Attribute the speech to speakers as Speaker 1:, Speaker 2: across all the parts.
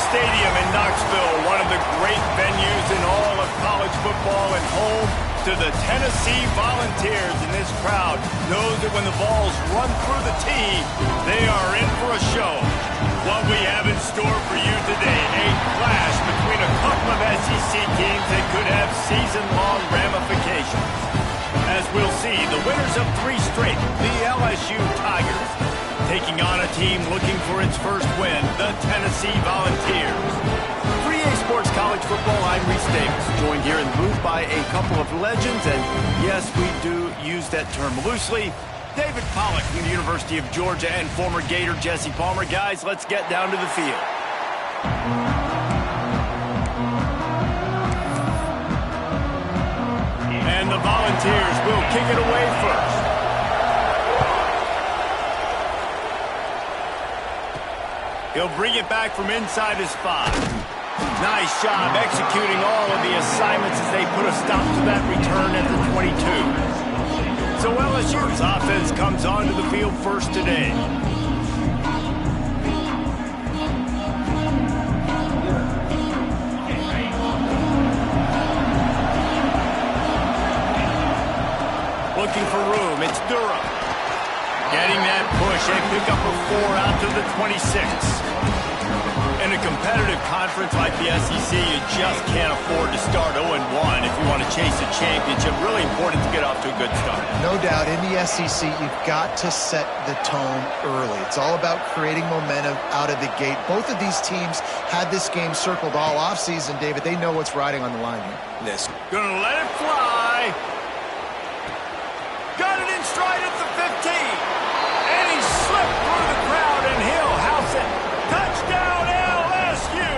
Speaker 1: Stadium in Knoxville, one of the great venues in all of college football and home to the Tennessee Volunteers. And this crowd knows that when the balls run through the tee, they are in for a show. What we have in store for you today, a clash between a couple of SEC teams that could have season-long ramifications. As we'll see, the winners of 3 straight, the LSU Tigers, taking on a team looking for its first win, the Tennessee Volunteers. 3A Sports College Football, I'm Reese Davis, joined here in the booth by a couple of legends, and yes, we do use that term loosely. David Pollack from the University of Georgia and former Gator Jesse Palmer. Guys, let's get down to the field. And the Volunteers will kick it away first. He'll bring it back from inside his 5. Nice job executing all of the assignments as they put a stop to that return at the 22. So LSU's offense comes onto the field first today. Looking for room, it's Durham. Getting that push, a pickup of 4 out to the 26. In a competitive conference like the SEC, you just can't afford to start 0-1 if you want to chase a championship. Really important to get off to a good start.
Speaker 2: No doubt, in the SEC, you've got to set the tone early. It's all about creating momentum out of the gate. Both of these teams had this game circled all offseason, David. They know what's riding on the line here.
Speaker 1: This. Gonna let it fly. Got it in stride at the 15. And he slipped through the crowd, and he'll house it. Touchdown, LSU!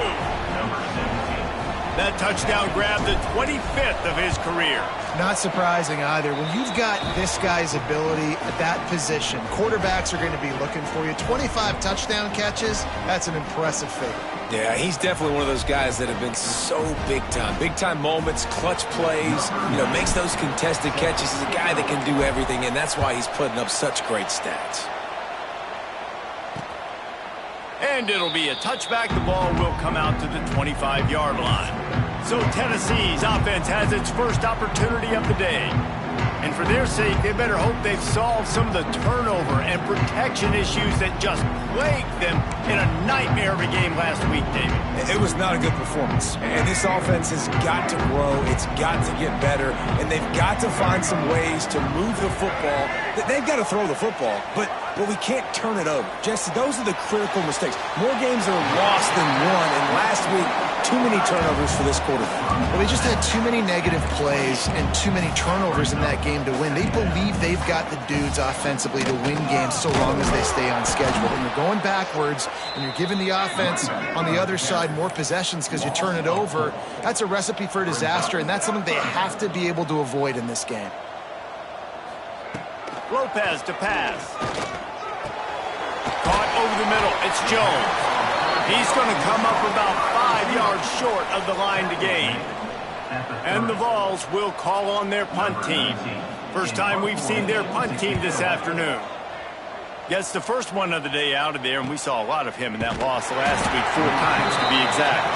Speaker 1: That touchdown grabbed the 25th of his career.
Speaker 2: Not surprising either. When you've got this guy's ability at that position, quarterbacks are going to be looking for you. 25 touchdown catches, that's an impressive figure.
Speaker 3: Yeah, he's definitely one of those guys that have been so big time. Big time moments, clutch plays, makes those contested catches. He's a guy that can do everything, and that's why he's putting up such great stats.
Speaker 1: And it'll be a touchback. The ball will come out to the 25-yard line. So Tennessee's offense has its first opportunity of the day. And for their sake, they better hope they've solved some of the turnover and protection issues that just plagued them in a nightmare of a game last week, David.
Speaker 3: It was not a good performance. And this offense has got to grow. It's got to get better. And they've got to find some ways to move the football. They've got to throw the football, but we can't turn it over. Jesse, those are the critical mistakes. More games are lost than won. And last week, too many turnovers for this quarterback.
Speaker 2: Well, they just had too many negative plays and too many turnovers in that game to win. They believe they've got the dudes offensively to win games so long as they stay on schedule. When you're going backwards and you're giving the offense on the other side more possessions because you turn it over, that's a recipe for disaster, and that's something they have to be able to avoid in this game.
Speaker 1: Lopez to pass. Caught over the middle. It's Jones. He's going to come up about 5 yards short of the line to gain. And the Vols will call on their punt team. First time we've seen their punt team this afternoon. Gets the first one of the day out of there, and we saw a lot of him in that loss last week, 4 times to be exact.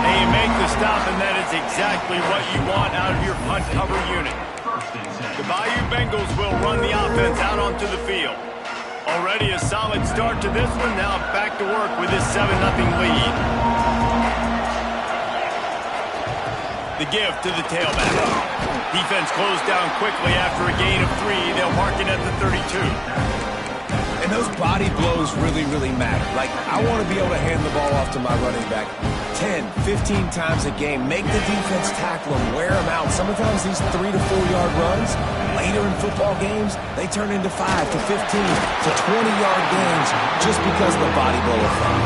Speaker 1: They make the stop, and that is exactly what you want out of your punt cover unit. The Bayou Bengals will run the offense out onto the field. Already a solid start to this one. Now back to work with this 7-0 lead. The give to the tailback. Defense closed down quickly after a gain of 3. They'll mark it at the 32.
Speaker 3: And those body blows really, really matter. Like, I want to be able to hand the ball off to my running back 10, 15 times a game. Make the defense tackle them, wear them out. Sometimes these 3 to 4 yard runs, later in football games, they turn into 5 to 15 to 20-yard games just because of the body blow effect.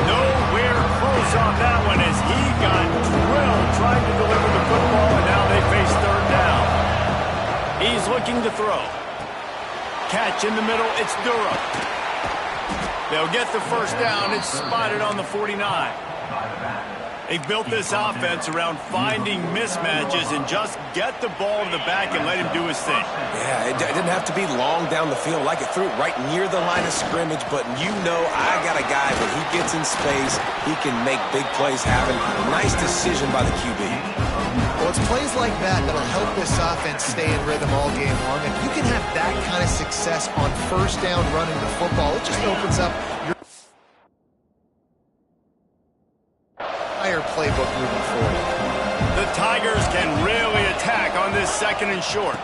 Speaker 1: Nowhere close on that one as he got drilled trying to deliver the football, and now they face 3rd down. He's looking to throw. Catch in the middle, it's Durham. They'll get the first down. It's spotted on the 49. They've built this offense around finding mismatches and just get the ball in the back and let him do his thing.
Speaker 3: Yeah, it didn't have to be long down the field. Like it threw it right near the line of scrimmage, but you know I got a guy when he gets in space, he can make big plays happen. Nice decision by the QB.
Speaker 2: Well, it's plays like that that'll help this offense stay in rhythm all game long. If you can have that kind of success on first down running the football, it just opens up your entire playbook moving forward.
Speaker 1: The Tigers can really attack on this second and short.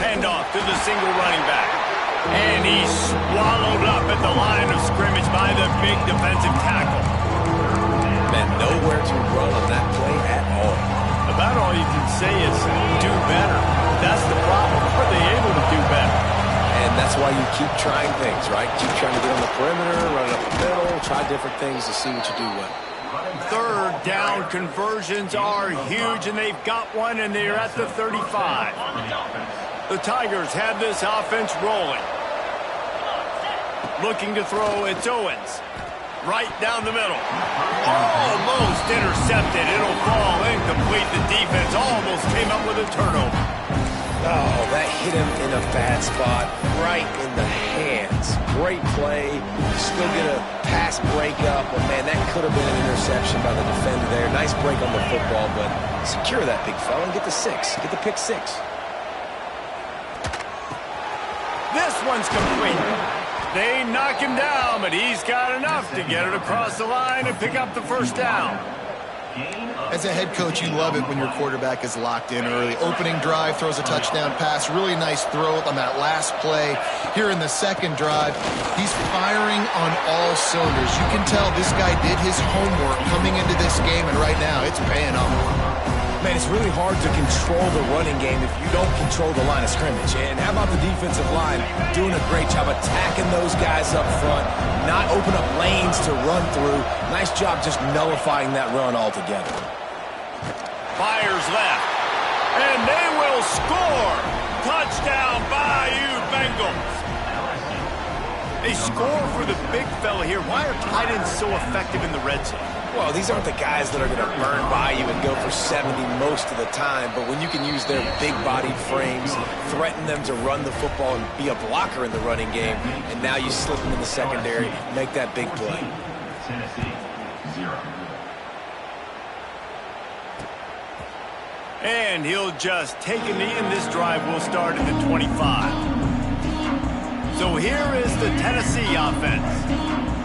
Speaker 1: Handoff to the single running back. And he's swallowed up at the line of scrimmage by the big defensive tackle.
Speaker 3: Man, nowhere to run on that play at all.
Speaker 1: About all you can say is do better. That's the problem. Are they able to do better?
Speaker 3: And that's why you keep trying things, right? Keep trying to get on the perimeter, run up the middle, try different things to see what you do well.
Speaker 1: Third down conversions are huge, and they've got one, and they're at the 35. The Tigers have this offense rolling. Looking to throw, it's Owens. Right down the middle. Almost intercepted. It'll fall incomplete. The defense almost came up with a turnover.
Speaker 3: Oh, that hit him in a bad spot, right in the hands. Great play. Still get a pass breakup, but man, that could have been an interception by the defender there. Nice break on the football, but secure that big fella and get the six. Get the pick six.
Speaker 1: This one's complete. They knock him down, but he's got enough to get it across the line and pick up the first down.
Speaker 2: As a head coach, you love it when your quarterback is locked in early. Opening drive, throws a touchdown pass. Really nice throw on that last play. Here in the second drive, he's firing on all cylinders. You can tell this guy did his homework coming into this game, and right now it's paying off.
Speaker 3: Man, it's really hard to control the running game if you don't control the line of scrimmage. And how about the defensive line doing a great job attacking those guys up front, not open up lanes to run through. Nice job just nullifying that run altogether.
Speaker 1: Fires left, and they will score. Touchdown, Bayou Bengals. They score for the big fella here. Why are tight ends so effective in the red zone?
Speaker 3: Well, these aren't the guys that are going to burn by you and go for 70 most of the time, but when you can use their big-bodied frames, threaten them to run the football and be a blocker in the running game, and now you slip them in the secondary, make that big play.
Speaker 1: And he'll just take a knee, and this drive will start at the 25. So here is the Tennessee offense.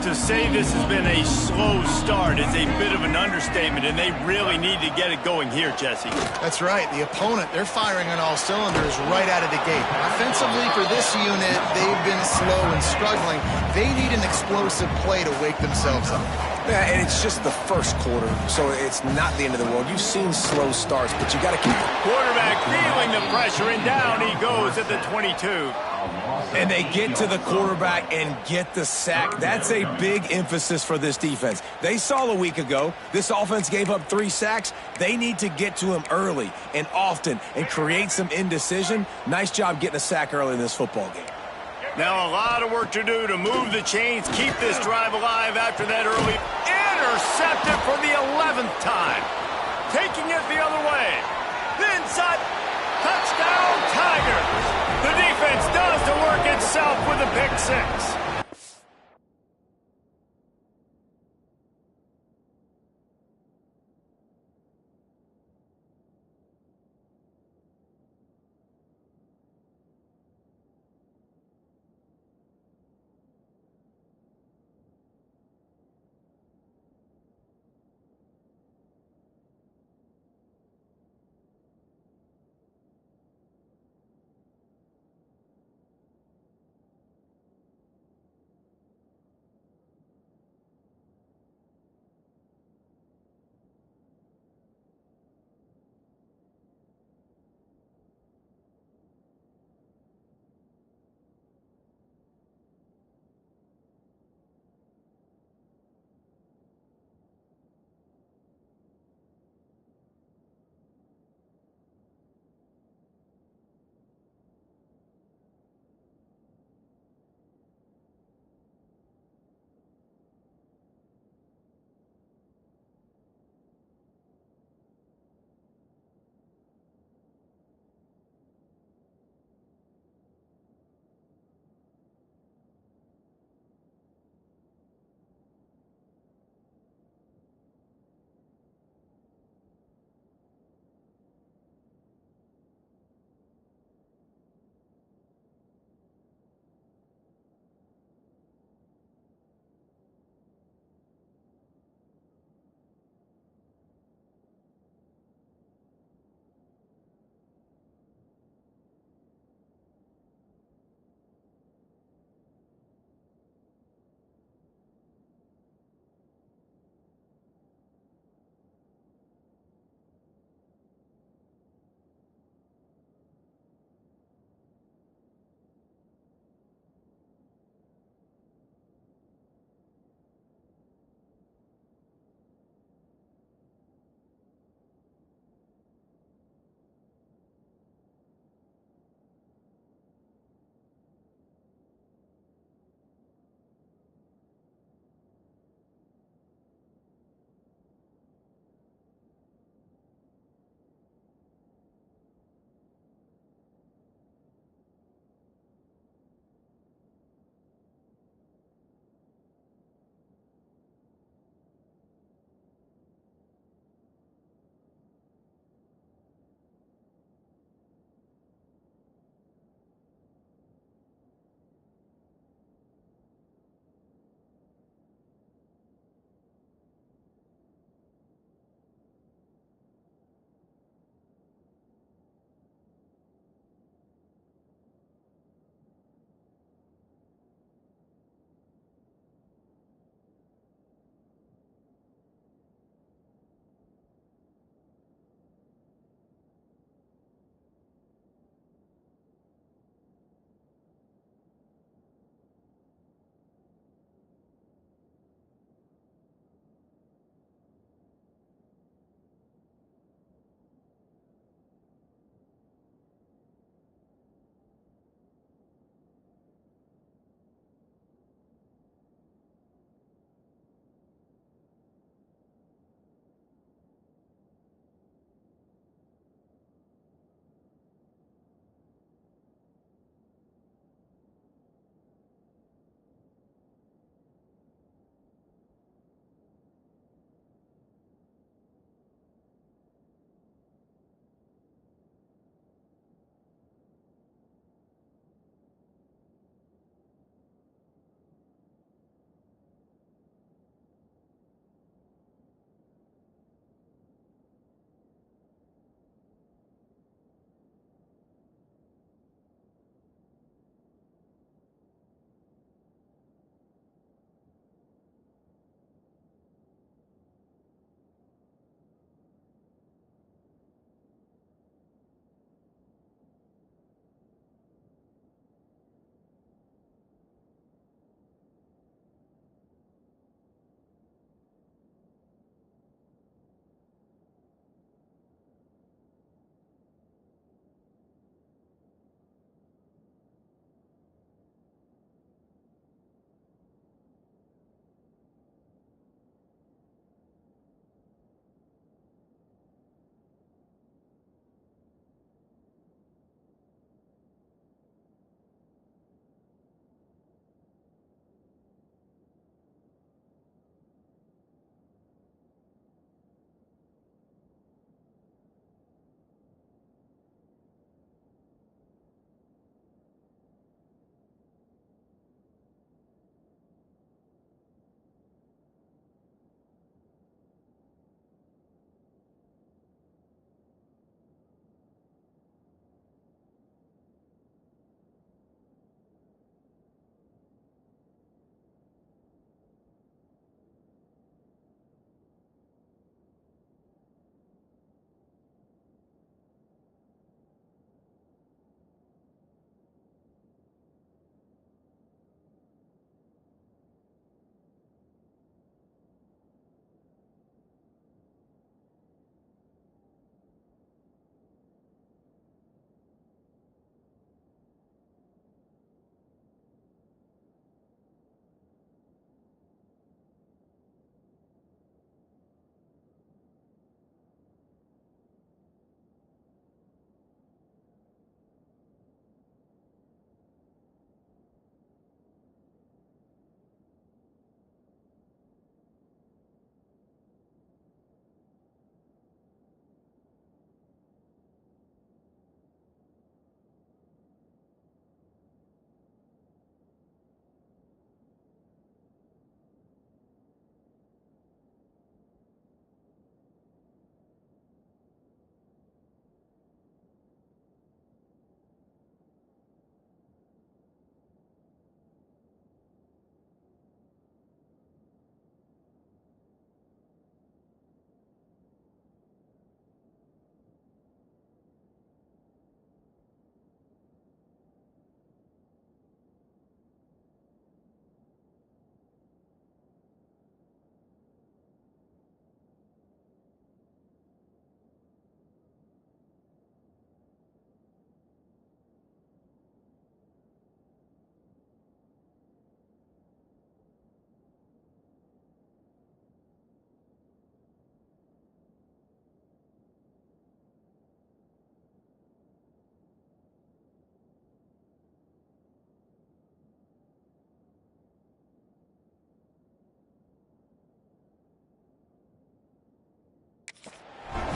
Speaker 1: To say this has been a slow start is a bit of an understatement, and they really need to get it going here, Jesse.
Speaker 2: That's right. The opponent, they're firing on all cylinders right out of the gate. Offensively, for this unit, they've been slow and struggling. They need an explosive play to wake themselves up.
Speaker 3: Yeah, and it's just the first quarter, so it's not the end of the world. You've seen slow starts, but you got to keep it.
Speaker 1: Quarterback feeling the pressure, and down he goes at the 22.
Speaker 3: And they get to the quarterback and get the sack. That's a big emphasis for this defense. They saw a week ago, this offense gave up 3 sacks. They need to get to him early and often and create some indecision. Nice job getting a sack early in this football game.
Speaker 1: Now a lot of work to do to move the chains, keep this drive alive after that early. Intercepted for the 11th time. Taking it the other way. Inside. Touchdown, Tigers. The defense does the work itself with a pick six.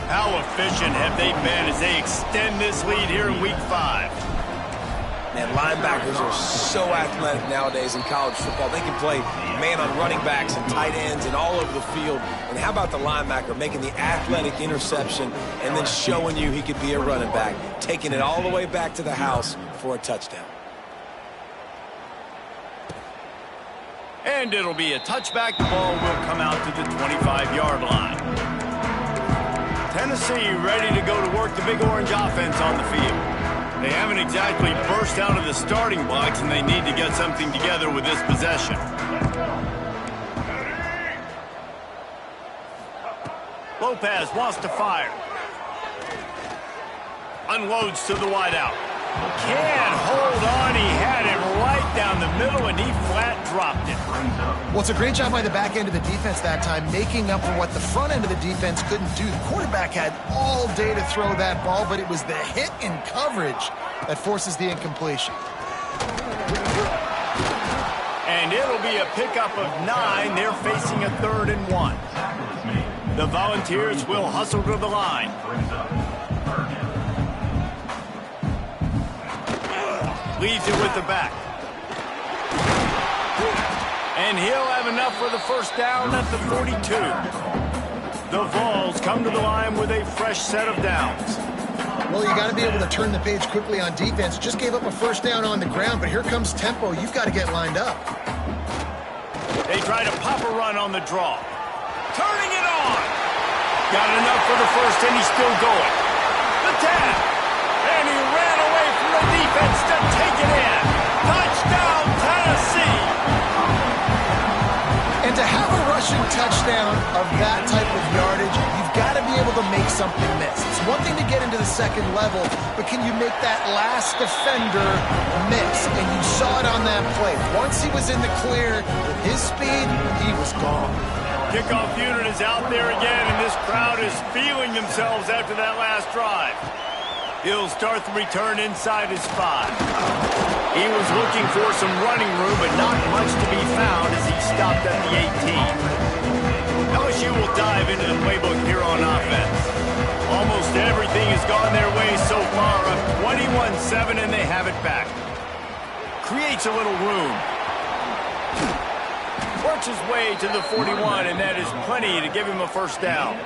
Speaker 1: How efficient have they been as they extend this lead here in Week 5?
Speaker 3: Man, linebackers are so athletic nowadays in college football. They can play man on running backs and tight ends and all over the field. And how about the linebacker making the athletic interception and then showing you he could be a running back, taking it all the way back to the house for a touchdown.
Speaker 1: And it'll be a touchback. The ball will come out to the 25-yard line. Tennessee ready to go to work the Big Orange offense on the field. They haven't exactly burst out of the starting blocks, and they need to get something together with this possession. Lopez wants to fire. Unloads to the wideout. Can't hold on. He had it right down the middle, and he flat dropped it.
Speaker 2: Well, it's a great job by the back end of the defense that time, making up for what the front end of the defense couldn't do. The quarterback had all day to throw that ball, but it was the hit in coverage that forces the incompletion.
Speaker 1: And it'll be a pickup of 9. They're facing a 3rd and 1. The Volunteers will hustle to the line. Leads it with the back. And he'll have enough for the first down at the 42. The Vols come to the line with a fresh set of downs.
Speaker 2: Well, you got to be able to turn the page quickly on defense. Just gave up a first down on the ground, but here comes tempo. You've got to get lined up.
Speaker 1: They try to pop a run on the draw. Turning it on. Got enough for the first, and he's still going. The 10. And he ran away from the defense to take it in. Touchdown, Tennessee.
Speaker 2: And to have a rushing touchdown of that type of yardage, you've got to be able to make something miss. It's one thing to get into the second level, but can you make that last defender miss? And you saw it on that play. Once he was in the clear with his speed, he was gone.
Speaker 1: Kickoff unit is out there again, and this crowd is feeling themselves after that last drive. He'll start the return inside his 5. He was looking for some running room, but not much to be found as he stopped at the 18. LSU will dive into the playbook here on offense. Almost everything has gone their way so far, up 21-7, and they have it back. Creates a little room. Works his way to the 41, and that is plenty to give him a first down.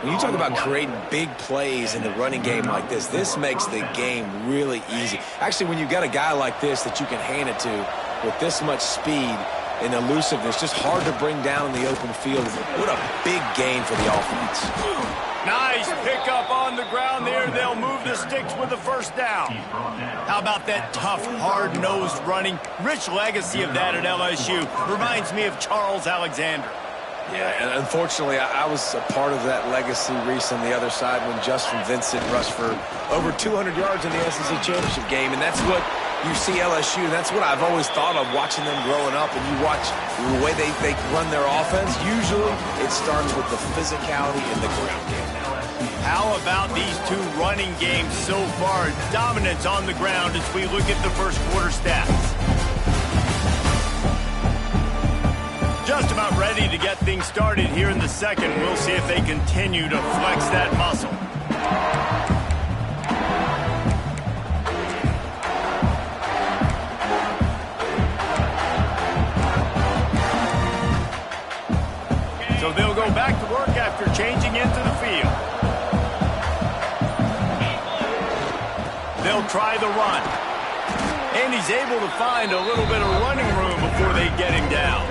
Speaker 3: When you talk about creating big plays in the running game like this makes the game really easy. Actually, when you got a guy like this that you can hand it to with this much speed and elusiveness, just hard to bring down in the open field. What a big gain for the offense.
Speaker 1: Nice pickup on the ground there. They'll move the sticks with the first down. How about that tough, hard-nosed running? Rich legacy of that at LSU. Reminds me of Charles Alexander.
Speaker 3: Yeah, and unfortunately, I was a part of that legacy, Reese, on the other side when Justin Vincent rushed for over 200 yards in the SEC championship game, and that's what you see LSU. That's what I've always thought of watching them growing up, and you watch the way they run their offense. Usually, it starts with the physicality in the ground game.
Speaker 1: How about these two running games so far? Dominance on the ground as we look at the first quarter stats. Just about ready to get things started here in the second. We'll see if they continue to flex that muscle. So they'll go back to work after changing into the field. They'll try the run. And he's able to find a little bit of running room before they get him down.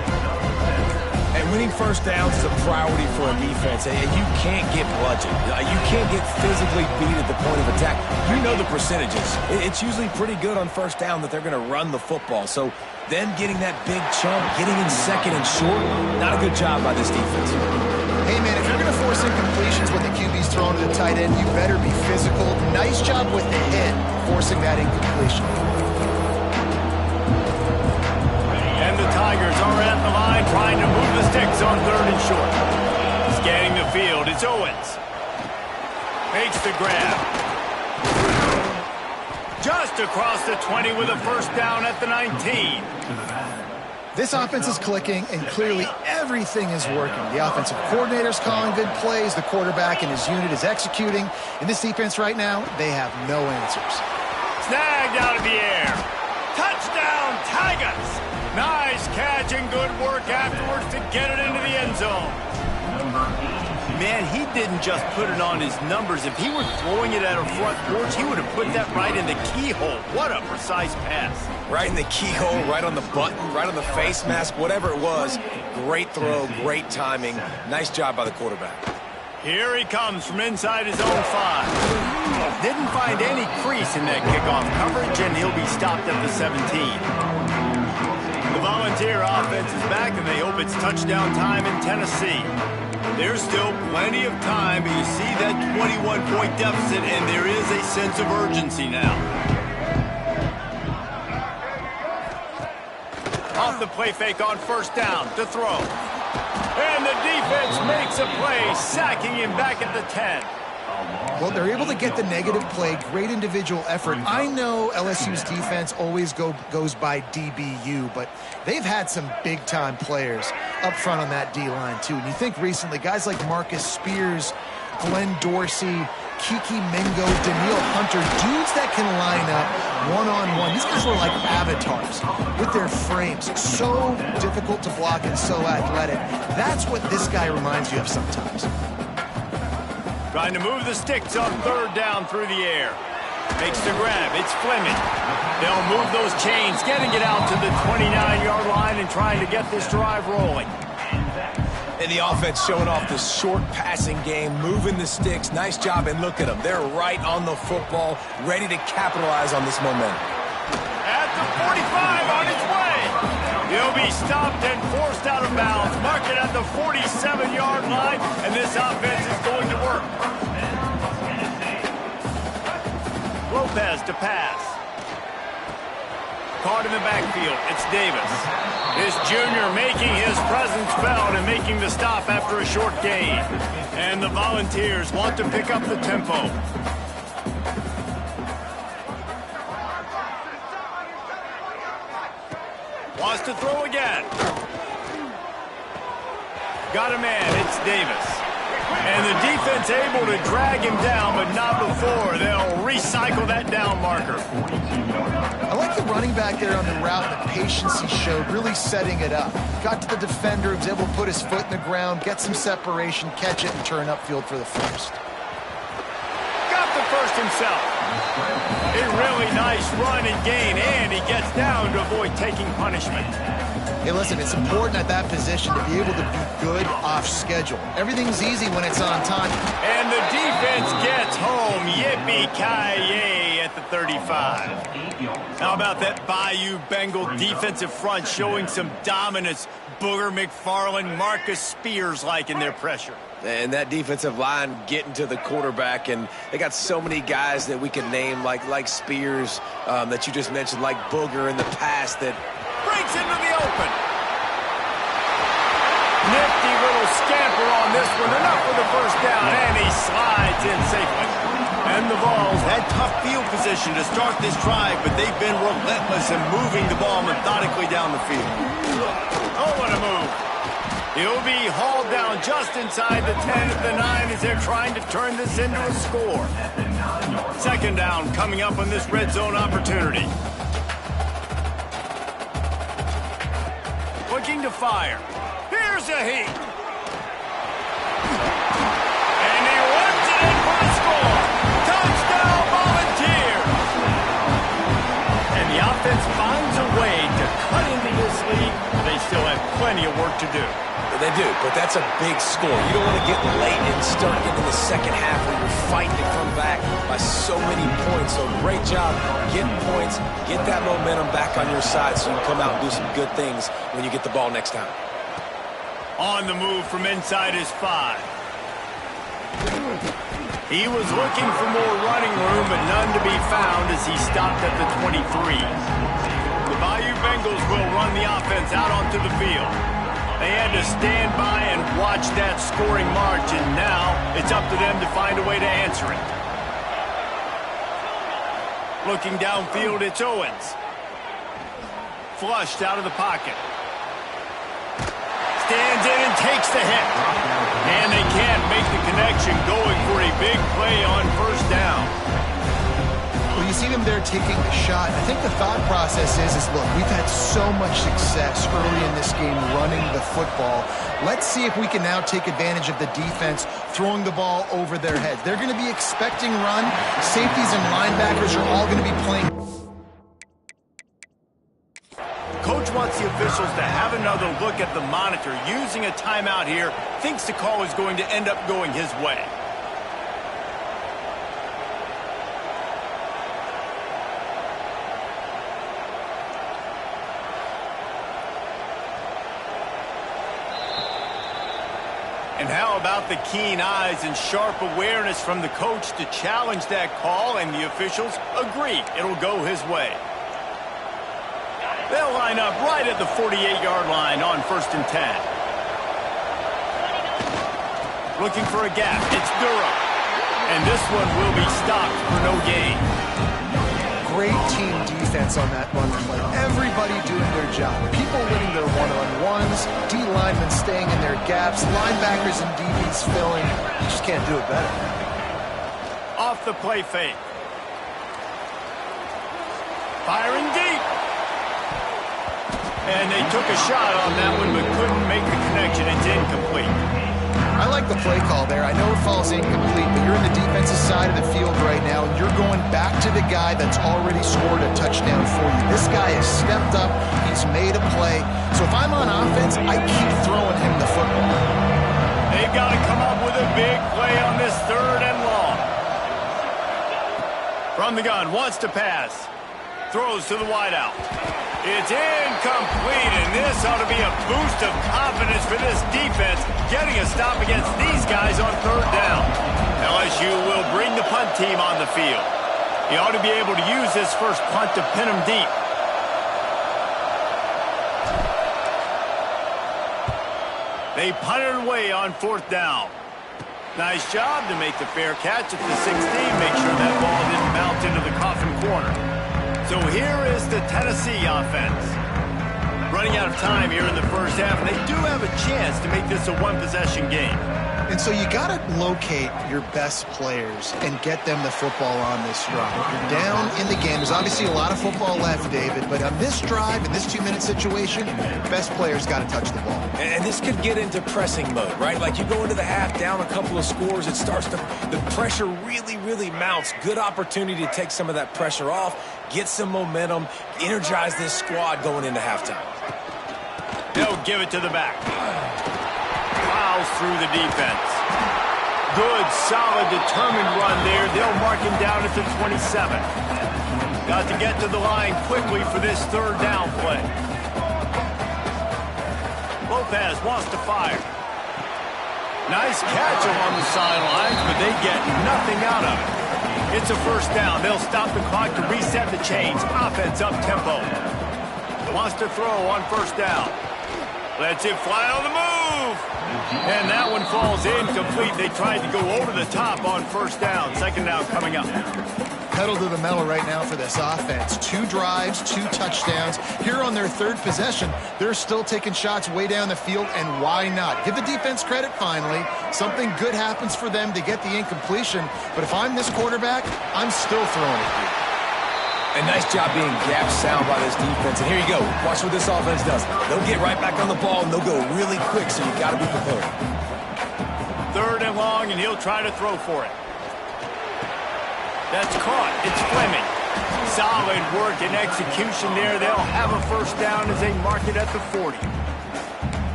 Speaker 3: And winning first downs is a priority for a defense, and you can't get bludgeoned. You can't get physically beat at the point of attack. You know the percentages. It's usually pretty good on first down that they're going to run the football. So then getting that big chunk, getting in second and short, not a good job by this defense.
Speaker 2: Hey, man, if you're going to force incompletions when the QB's thrown to the tight end, you better be physical. Nice job with the hit, forcing that incompletion.
Speaker 1: And the Tigers are at the line trying to move the sticks on 3rd and short. Scanning the field, it's Owens. Makes the grab. Just across the 20 with a first down at the 19.
Speaker 2: This offense is clicking, and clearly everything is working. The offensive coordinator's calling good plays. The quarterback and his unit is executing. In this defense right now, they have no answers.
Speaker 1: Snagged out of the air. Touchdown, Tigers! Nice catch and good work afterwards to get it into the end zone. Man, he didn't just put it on his numbers. If he were throwing it at a front porch, he would have put that right in the keyhole. What a precise pass.
Speaker 3: Right in the keyhole, right on the button, right on the face mask, whatever it was. Great throw, great timing. Nice job by the quarterback.
Speaker 1: Here he comes from inside his own 5. Didn't find any crease in that kickoff coverage, and he'll be stopped at the 17. The Volunteer offense is back, and they hope it's touchdown time in Tennessee. There's still plenty of time, but you see that 21-point deficit, and there is a sense of urgency now. Off the play fake on first down to throw. And the defense makes a play, sacking him back at the 10.
Speaker 2: Well, they're able to get the negative play, great individual effort. I know LSU's defense always goes by DBU, but they've had some big-time players up front on that D-line, too. And you think recently, guys like Marcus Spears, Glenn Dorsey, Kiki Mingo, Daniil Hunter, dudes that can line up one-on-one. These guys were like avatars with their frames. So difficult to block and so athletic. That's what this guy reminds you of sometimes.
Speaker 1: Trying to move the sticks on third down through the air. Makes the grab. It's Fleming. They'll move those chains, getting it out to the 29-yard line and trying to get this drive rolling.
Speaker 3: And the offense showing off the short passing game, moving the sticks. Nice job, and look at them. They're right on the football, ready to capitalize on this momentum.
Speaker 1: At the 45, on its way. He'll be stopped and forced out of bounds. Mark it at the 47-yard line, and this offense is going to work. Lopez to pass. Caught in the backfield. It's Davis. This junior making his presence felt and making the stop after a short gain. And the Volunteers want to pick up the tempo. Wants to throw again. Got a man. It's Davis. And the defense able to drag him down, but not before. They'll recycle that down marker.
Speaker 2: I like the running back there on the route and the patience he showed, really setting it up. Got to the defender, was able to put his foot in the ground, get some separation, catch it, and turn upfield for the first.
Speaker 1: Got the first himself. A really nice run and gain, and he gets down to avoid taking punishment.
Speaker 2: Hey, listen, it's important at that position to be able to be good off schedule. Everything's easy when it's on time.
Speaker 1: And the defense gets home. Yippee-ki-yay at the 35. How about that Bayou Bengal defensive front showing some dominance? Booger McFarland, Marcus Spears-like in their pressure.
Speaker 3: And that defensive line getting to the quarterback, and they got so many guys that we can name, like Spears, that you just mentioned, like Booger in the past, that
Speaker 1: breaks into the open. Nifty little scamper on this one. Enough for the first down, and he slides in safely. And the Vols had tough field position to start this drive, but they've been relentless in moving the ball methodically down the field. Oh, what a move. He'll be hauled down just inside the 10 of the 9 as they're trying to turn this into a score. Second down coming up on this red zone opportunity. Looking to fire. Here's a heat. And he runs it in for a score. Touchdown, Volunteers. And the offense finds a way to cut into this lead. They still have plenty of work to do.
Speaker 3: They do, but that's a big score. You don't want to get late and start into the second half where you're fighting to come back by so many points. So great job getting points, get that momentum back on your side so you can come out and do some good things when you get the ball next time.
Speaker 1: On the move from inside his 5. He was looking for more running room, but none to be found as he stopped at the 23. The Bayou Bengals will run the offense out onto the field. They had to stand by and watch that scoring march, and now it's up to them to find a way to answer it. Looking downfield, it's Owens. Flushed out of the pocket. stands in and takes the hit. And they can't make the connection, going for a big play on first down.
Speaker 2: Well, you see them there taking the shot. I think the thought process is look, we've had so much success early in this game running the football. Let's see if we can now take advantage of the defense throwing the ball over their heads. They're going to be expecting run. Safeties and linebackers are all going to be playing.
Speaker 1: Coach wants the officials to have another look at the monitor. Using a timeout here, thinks the call is going to end up going his way. And how about the keen eyes and sharp awareness from the coach to challenge that call, and the officials agree it'll go his way. They'll line up right at the 48-yard line on 1st and 10. Looking for a gap. It's Durham. And this one will be stopped for no gain.
Speaker 2: Great team defense on that run play. Everybody doing their job. People winning their one-on-ones, D linemen staying in their gaps, linebackers and DBs filling. You just can't do it better.
Speaker 1: Off the play fake. Firing deep. And they took a shot on that one, but couldn't make the connection. It's incomplete.
Speaker 2: I like the play call there. I know it falls incomplete, but you're in the defensive side of the field right now, and you're going back to the guy that's already scored a touchdown for you. This guy has stepped up. He's made a play. So if I'm on offense, I keep throwing him the football.
Speaker 1: They've got to come up with a big play on this 3rd and long. From the gun, wants to pass. Throws to the wideout. It's incomplete, and this ought to be a boost of confidence for this defense, getting a stop against these guys on 3rd down. LSU will bring the punt team on the field. He ought to be able to use this first punt to pin him deep. They punted away on 4th down. Nice job to make the fair catch at the 16, make sure that ball didn't bounce into the coffin corner. So here is the Tennessee offense. Running out of time here in the first half, and they do have a chance to make this a one-possession game.
Speaker 2: And so you got to locate your best players and get them the football on this drive. You're down in the game. There's obviously a lot of football left, David, but on this drive, in this 2-minute situation, best players got to touch the ball.
Speaker 3: And this could get into pressing mode, right? Like you go into the half down a couple of scores, it starts to, the pressure really mounts. Good opportunity to take some of that pressure off, get some momentum, energize this squad going into halftime.
Speaker 1: They'll give it to the back. Plows through the defense. Good, solid, determined run there. They'll mark him down at the 27. Got to get to the line quickly for this 3rd down play. Lopez wants to fire. Nice catch along the sidelines, but they get nothing out of it. It's a 1st down. They'll stop the clock to reset the chains. Offense up tempo. Wants to throw on 1st down. Lets it fly on the move. And that one falls incomplete. They tried to go over the top on 1st down. 2nd down coming up.
Speaker 2: Pedal to the metal right now for this offense. 2 drives, 2 touchdowns. Here on their 3rd possession, they're still taking shots way down the field, and why not? Give the defense credit finally. Something good happens for them to get the incompletion, but if I'm this quarterback, I'm still throwing it here.
Speaker 3: And nice job being gap sound by this defense. And here you go. Watch what this offense does. They'll get right back on the ball, and they'll go really quick, so you got to be prepared.
Speaker 1: 3rd and long, and he'll try to throw for it. That's caught. It's Fleming. Solid work and execution there. They'll have a 1st down as they mark it at the 40.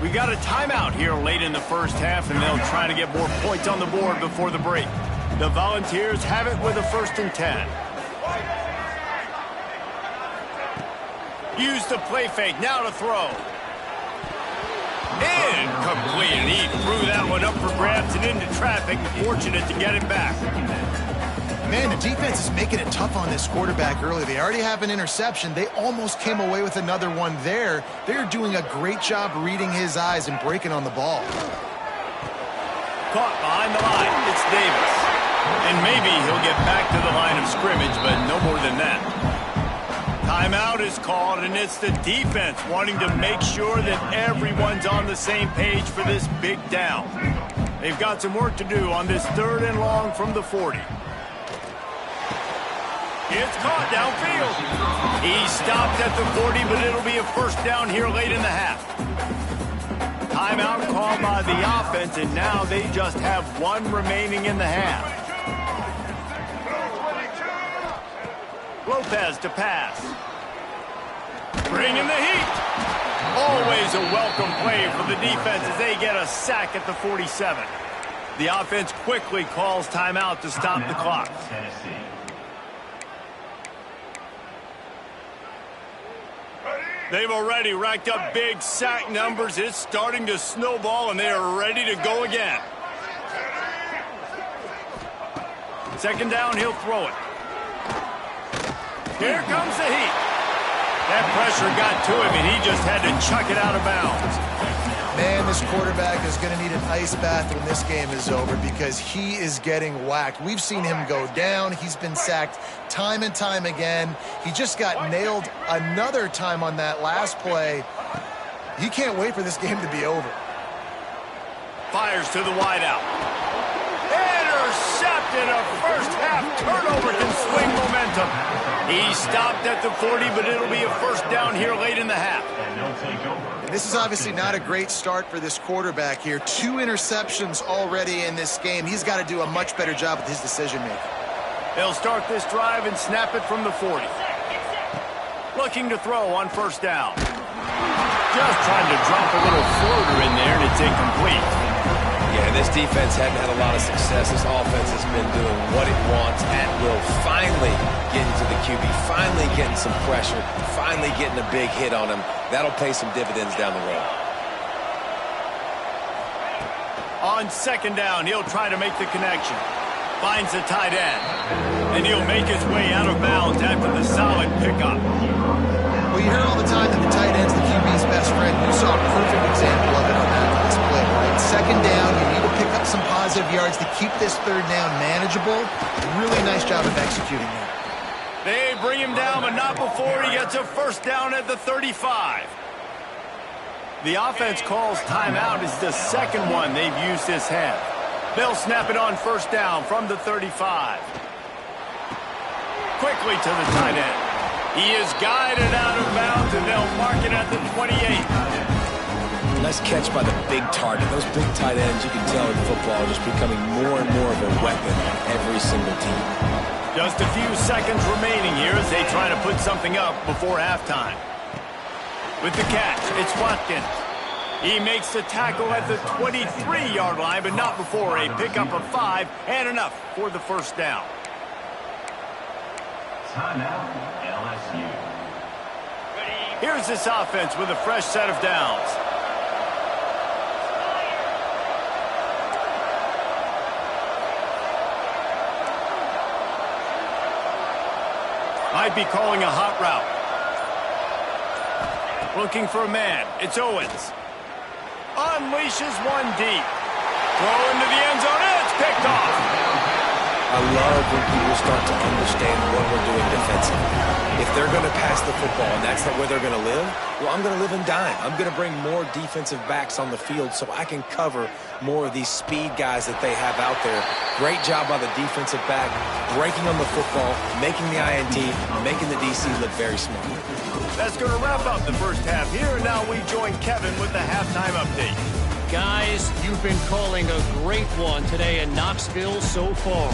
Speaker 1: We got a timeout here late in the first half, and they'll try to get more points on the board before the break. The Volunteers have it with a 1st and 10. Use the play fake, now to throw. Incomplete, and he threw that one up for grabs and into traffic. Fortunate to get it back.
Speaker 2: Man, the defense is making it tough on this quarterback early. They already have an interception. They almost came away with another one there. They're doing a great job reading his eyes and breaking on the ball.
Speaker 1: Caught behind the line, it's Davis. And maybe he'll get back to the line of scrimmage, but no more than that. Timeout is called, and it's the defense wanting to make sure that everyone's on the same page for this big down. They've got some work to do on this 3rd and long from the 40. It's caught downfield. He stopped at the 40, but it'll be a first down here late in the half. Timeout called by the offense, and now they just have 1 remaining in the half. Lopez to pass. Bringing the heat. Always a welcome play for the defense as they get a sack at the 47. The offense quickly calls timeout to stop the clock. They've already racked up big sack numbers. It's starting to snowball, and they are ready to go again. 2nd down, he'll throw it. Here comes the heat. That pressure got to him, and he just had to chuck it out of bounds.
Speaker 2: Man, this quarterback is going to need an ice bath when this game is over because he is getting whacked. We've seen him go down. He's been sacked time and time again. He just got nailed another time on that last play. He can't wait for this game to be over.
Speaker 1: Fires to the wideout. Intercepted. A first-half turnover can swing momentum. He stopped at the 40, but it'll be a first down here late in the half.
Speaker 2: And this is obviously not a great start for this quarterback here. 2 interceptions already in this game. He's got to do a much better job with his decision-making.
Speaker 1: They'll start this drive and snap it from the 40. Looking to throw on first down. Just trying to drop a little floater in there, and it's incomplete.
Speaker 3: Yeah, this defense hadn't had a lot of success. This offense has been doing what it wants at will. Finally getting to the QB, finally getting some pressure, finally getting a big hit on him. That'll pay some dividends down the road.
Speaker 1: On 2nd down, he'll try to make the connection. Finds the tight end. And he'll make his way out of bounds after the solid pickup.
Speaker 2: Well, you hear all the time that the tight end's the QB's best friend. You saw a perfect example of it on that last play. Right? 2nd down, you need to pick up some positive yards to keep this 3rd down manageable. Really nice job of executing that.
Speaker 1: They bring him down, but not before he gets a first down at the 35. The offense calls timeout. It's the 2nd one they've used this half. They'll snap it on first down from the 35. Quickly to the tight end. He is guided out of bounds, and they'll mark it at the 28.
Speaker 3: Nice catch by the big target. Those big tight ends, you can tell in football, are just becoming more and more of a weapon on every single team.
Speaker 1: Just a few seconds remaining here as they try to put something up before halftime. With the catch, it's Watkins. He makes the tackle at the 23-yard line, but not before a pickup of 5 and enough for the first down.
Speaker 4: Timeout, LSU.
Speaker 1: Here's this offense with a fresh set of downs. Might be calling a hot route. Looking for a man. It's Owens. Unleashes one deep. Throw into the end zone. It's picked off.
Speaker 3: I love when people start to understand what we're doing defensively. If they're going to pass the football and that's not where they're going to live, well, I'm going to live and dime. I'm going to bring more defensive backs on the field so I can cover more of these speed guys that they have out there. Great job by the defensive back, breaking on the football, making the INT, making the DC look very smart.
Speaker 1: That's going to wrap up the first half here. And now we join Kevin with the halftime update.
Speaker 5: Guys, you've been calling a great one today in Knoxville so far.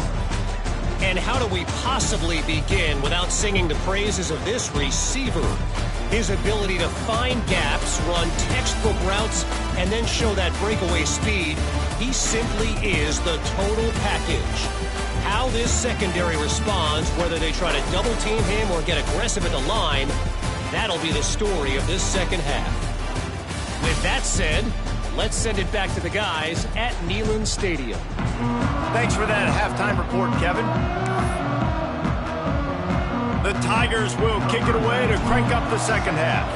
Speaker 5: And how do we possibly begin without singing the praises of this receiver? His ability to find gaps, run textbook routes, and then show that breakaway speed. He simply is the total package. How this secondary responds, whether they try to double team him or get aggressive at the line, that'll be the story of this second half. With that said, let's send it back to the guys at Neyland Stadium.
Speaker 1: Thanks for that halftime report, Kevin. The Tigers will kick it away to crank up the second half.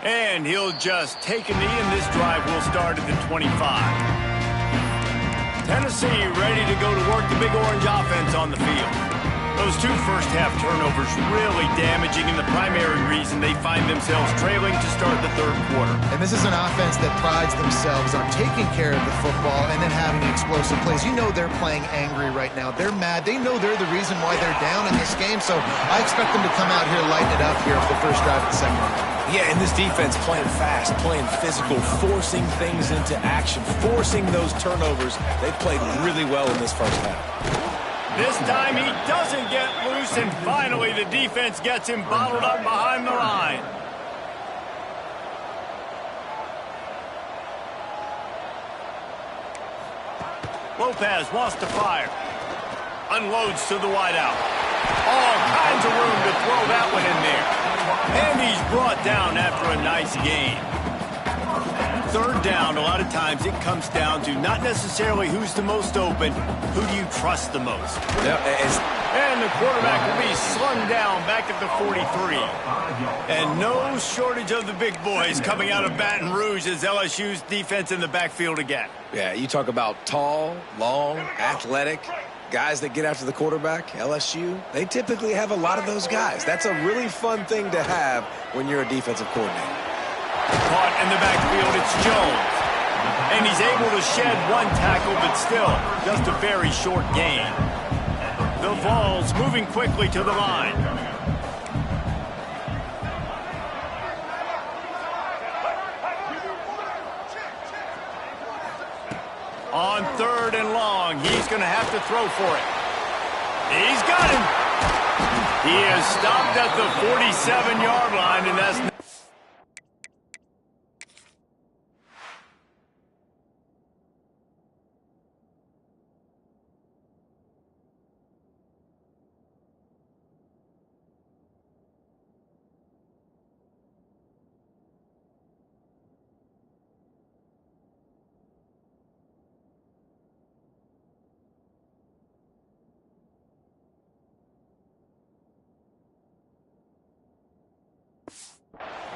Speaker 1: And he'll just take a knee, and this drive will start at the 25. Tennessee ready to go to work the Big Orange offense on the field. Those two first-half turnovers really damaging and the primary reason they find themselves trailing to start the third quarter.
Speaker 2: And this is an offense that prides themselves on taking care of the football and then having explosive plays. You know they're playing angry right now. They're mad. They know they're the reason why they're down in this game, so I expect them to come out here, lighten it up here for the first drive of the second half.
Speaker 3: Yeah, and this defense playing fast, playing physical, forcing things into action, forcing those turnovers. They played really well in this first half.
Speaker 1: This time he doesn't get loose, and finally the defense gets him bottled up behind the line. Lopez wants to fire. Unloads to the wideout. All kinds of room to throw that one in there. And he's brought down after a nice gain. Third down, a lot of times it comes down to not necessarily who's the most open, who do you trust the most. And the quarterback will be slung down back at the 43. And no shortage of the big boys coming out of Baton Rouge as LSU's defense in the backfield again.
Speaker 3: Yeah, you talk about tall, long, athletic, guys that get after the quarterback, LSU, they typically have a lot of those guys. That's a really fun thing to have when you're a defensive coordinator.
Speaker 1: Caught in the backfield, it's Jones. And he's able to shed one tackle, but still, just a very short gain. The Vols moving quickly to the line. On third and long, he's going to have to throw for it. He's got him. He is stopped at the 47-yard line, and that's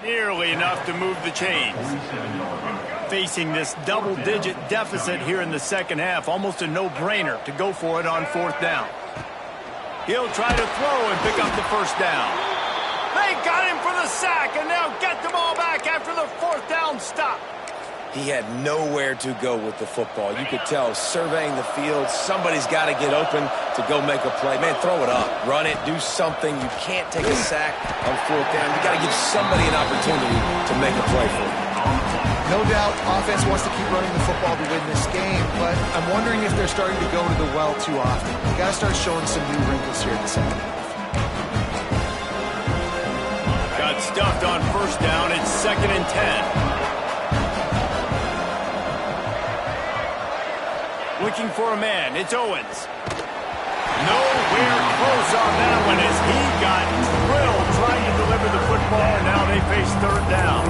Speaker 1: nearly enough to move the chains. Facing this double-digit deficit here in the second half, almost a no-brainer to go for it on fourth down. He'll try to throw and pick up the first down. They got him for the sack, and they'll get the ball back after the fourth down stop.
Speaker 3: He had nowhere to go with the football. You could tell, surveying the field, somebody's got to get open to go make a play. Man, throw it up. Run it. Do something. You can't take a sack on fourth down. You got to give somebody an opportunity to make a play for you.
Speaker 2: No doubt, offense wants to keep running the football to win this game, but I'm wondering if they're starting to go to the well too often. You got to start showing some new wrinkles here in the second half.
Speaker 1: Got stuffed on first down. It's 2nd and 10. Looking for a man. It's Owens. Nowhere close on that one as he got drilled trying to deliver the football, and now they face third down.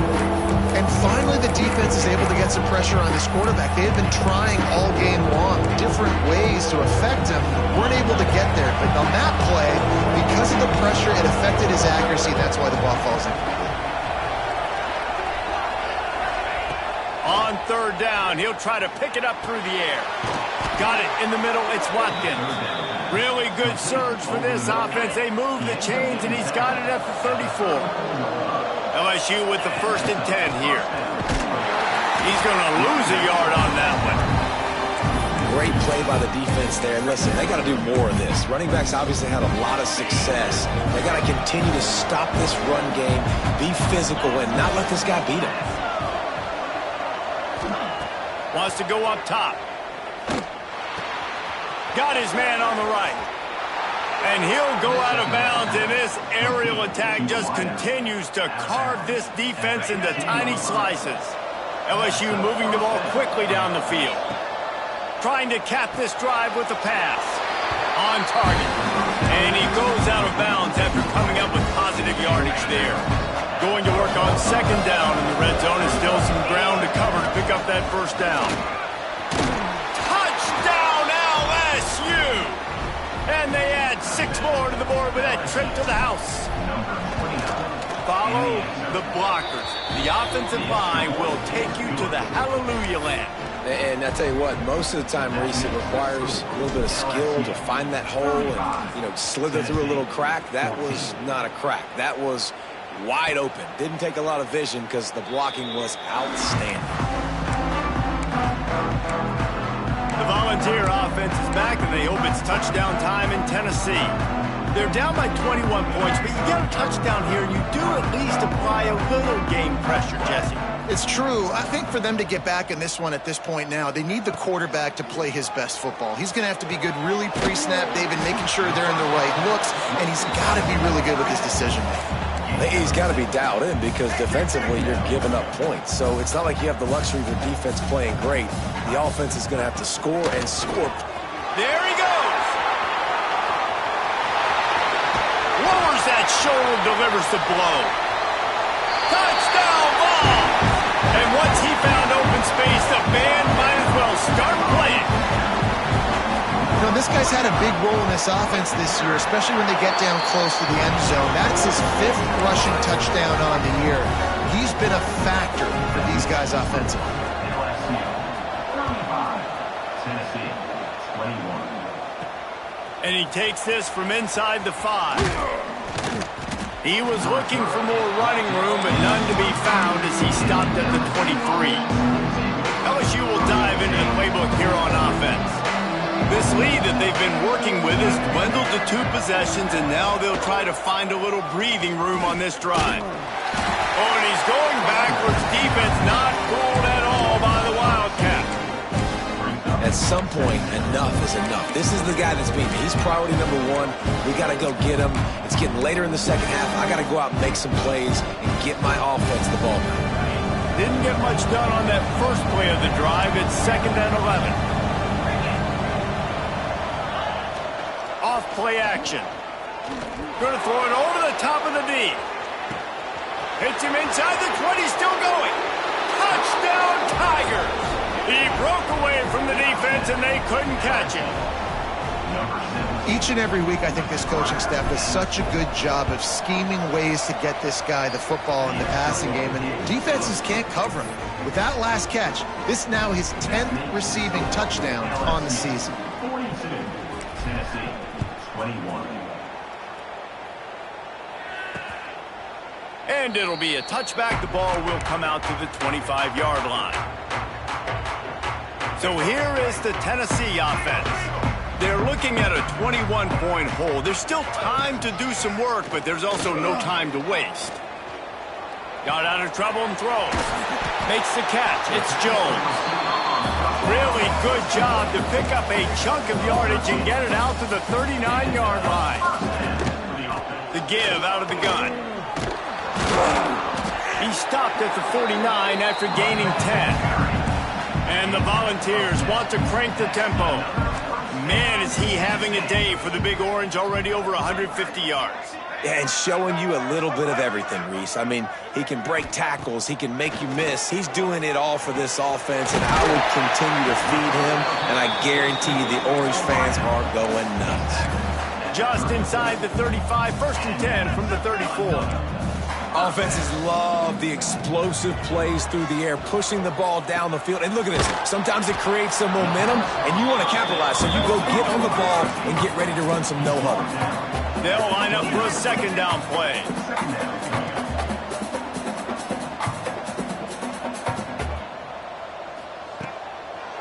Speaker 2: And finally, the defense is able to get some pressure on this quarterback. They had been trying all game long different ways to affect him. Weren't able to get there. But on that play, because of the pressure, it affected his accuracy. That's why the ball falls in.
Speaker 1: On third down, he'll try to pick it up through the air. Got it in the middle. It's Watkins. Really good surge for this offense. They move the chains, and he's got it at the 34. LSU with the 1st and 10 here. He's going to lose a yard on that one.
Speaker 3: Great play by the defense there. And listen, they got to do more of this. Running backs obviously had a lot of success. They got to continue to stop this run game, be physical, and not let this guy beat him.
Speaker 1: Wants to go up top. Got his man on the right. And he'll go out of bounds, and this aerial attack just continues to carve this defense into tiny slices. LSU moving the ball quickly down the field. Trying to cap this drive with the pass. On target. And he goes out of bounds after coming up with positive yardage there. Going to work on second down in the red zone, and still some ground to cover to pick up that first down. Touchdown LSU! And they add 6 more to the board with that trip to the house. Follow the blockers. The offensive line will take you to the Hallelujah land.
Speaker 3: And I tell you what, most of the time, Reese, it requires a little bit of skill to find that hole and, slither through a little crack. That was not a crack. That was wide open. Didn't take a lot of vision because the blocking was outstanding.
Speaker 1: The Volunteer offense is back, and they hope it's touchdown time in Tennessee. They're down by 21 points, but you get a touchdown here, and you do at least apply a little game pressure, Jesse.
Speaker 2: It's true. I think for them to get back in this one at this point now, they need the quarterback to play his best football. He's going to have to be good really pre-snap, David, making sure they're in the right looks, and he's got to be really good with his decision-making.
Speaker 3: He's got to be dialed in because defensively you're giving up points. So it's not like you have the luxury of your defense playing great. The offense is going to have to score and score.
Speaker 1: There he goes. Lowers that shoulder, delivers the blow. Touchdown ball. And once he found open space, the band might as well start playing.
Speaker 2: This guy's had a big role in this offense this year, especially when they get down close to the end zone. That's his 5th rushing touchdown on the year. He's been a factor for these guys offensively.
Speaker 4: Tennessee, 21.
Speaker 1: And he takes this from inside the 5. He was looking for more running room, but none to be found as he stopped at the 23. LSU will dive into the playbook here on offense. This lead that they've been working with has dwindled to 2 possessions, and now they'll try to find a little breathing room on this drive. Oh, and he's going backwards. Defense not fooled at all by the Wildcat.
Speaker 3: At some point, enough is enough. This is the guy that's beating me. He's priority number 1. We got to go get him. It's getting later in the second half. I got to go out and make some plays and get my offense the ball back.
Speaker 1: Didn't get much done on that first play of the drive. It's 2nd and 11. Off play action. Going to throw it over the top of the D. Hits him inside the 20, still going. Touchdown Tigers. He broke away from the defense and they couldn't catch him.
Speaker 2: Each and every week, I think this coaching staff does such a good job of scheming ways to get this guy the football in the passing game, and defenses can't cover him. With that last catch, this now his 10th receiving touchdown on the season.
Speaker 4: 42, Tennessee, 21.
Speaker 1: And it'll be a touchback. The ball will come out to the 25-yard line. So here is the Tennessee offense. They're looking at a 21-point hole. There's still time to do some work, but there's also no time to waste. Got out of trouble and throws. Makes the catch. It's Jones. Really good job to pick up a chunk of yardage and get it out to the 39-yard line. The give out of the gun. He stopped at the 49 after gaining 10. And the Volunteers want to crank the tempo. Man, is he having a day for the Big Orange, already over 150 yards.
Speaker 3: Yeah, and showing you a little bit of everything, Reese. I mean, he can break tackles. He can make you miss. He's doing it all for this offense, and I will continue to feed him, and I guarantee you the Orange fans are going nuts.
Speaker 1: Just inside the 35, 1st and 10 from the 34.
Speaker 3: Offenses love the explosive plays through the air, pushing the ball down the field. And look at this. Sometimes it creates some momentum, and you want to capitalize. So you go get on the ball and get ready to run some no-huddle.
Speaker 1: They'll line up for a 2nd down play.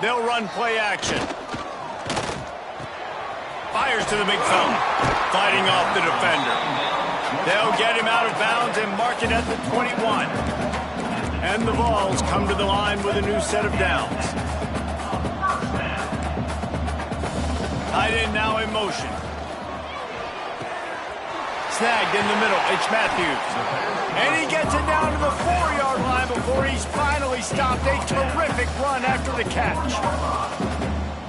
Speaker 1: They'll run play action. Fires to the big fella, fighting off the defender. They'll get him out of bounds and mark it at the 21. And the Vols come to the line with a new set of downs. Tight end now in motion. Snagged in the middle. It's Matthews. And he gets it down to the 4-yard line before he's finally stopped. A terrific run after the catch.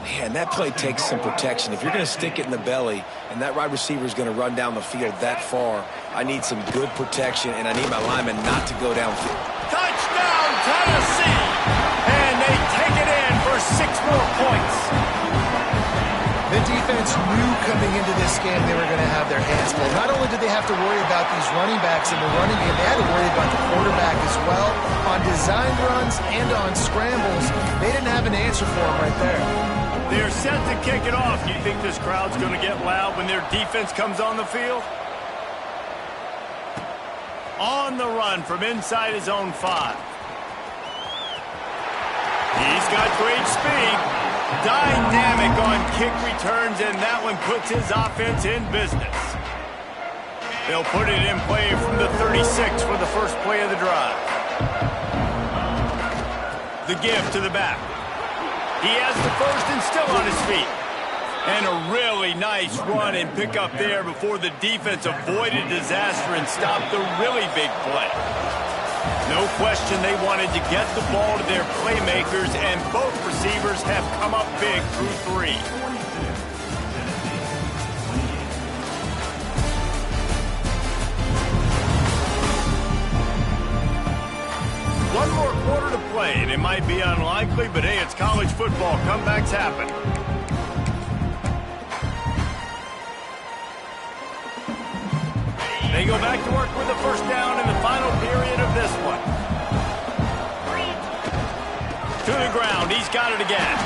Speaker 3: Man, that play takes some protection. If you're going to stick it in the belly and that wide receiver is going to run down the field that far, I need some good protection, and I need my lineman not to go downfield.
Speaker 1: Touchdown, Tennessee! And they take it in for 6 more points.
Speaker 2: The defense offense knew coming into this game they were going to have their hands full. Not only did they have to worry about these running backs in the running game, they had to worry about the quarterback as well. On design runs and on scrambles, they didn't have an answer for him right there.
Speaker 1: They're set to kick it off. Do you think this crowd's going to get loud when their defense comes on the field? On the run from inside his own 5. He's got great speed. Dynamic on kick returns, and that one puts his offense in business. They'll put it in play from the 36 for the first play of the drive. The give to the back. He has the first and still on his feet. And a really nice run and pick up there before the defense avoided disaster and stopped the really big play. No question they wanted to get the ball to their playmakers, and both receivers have come up big through 3. One more quarter to play, and it might be unlikely, but hey, it's college football. Comebacks happen. They go back to work with the first down in the final period of this one. To the ground. He's got it again.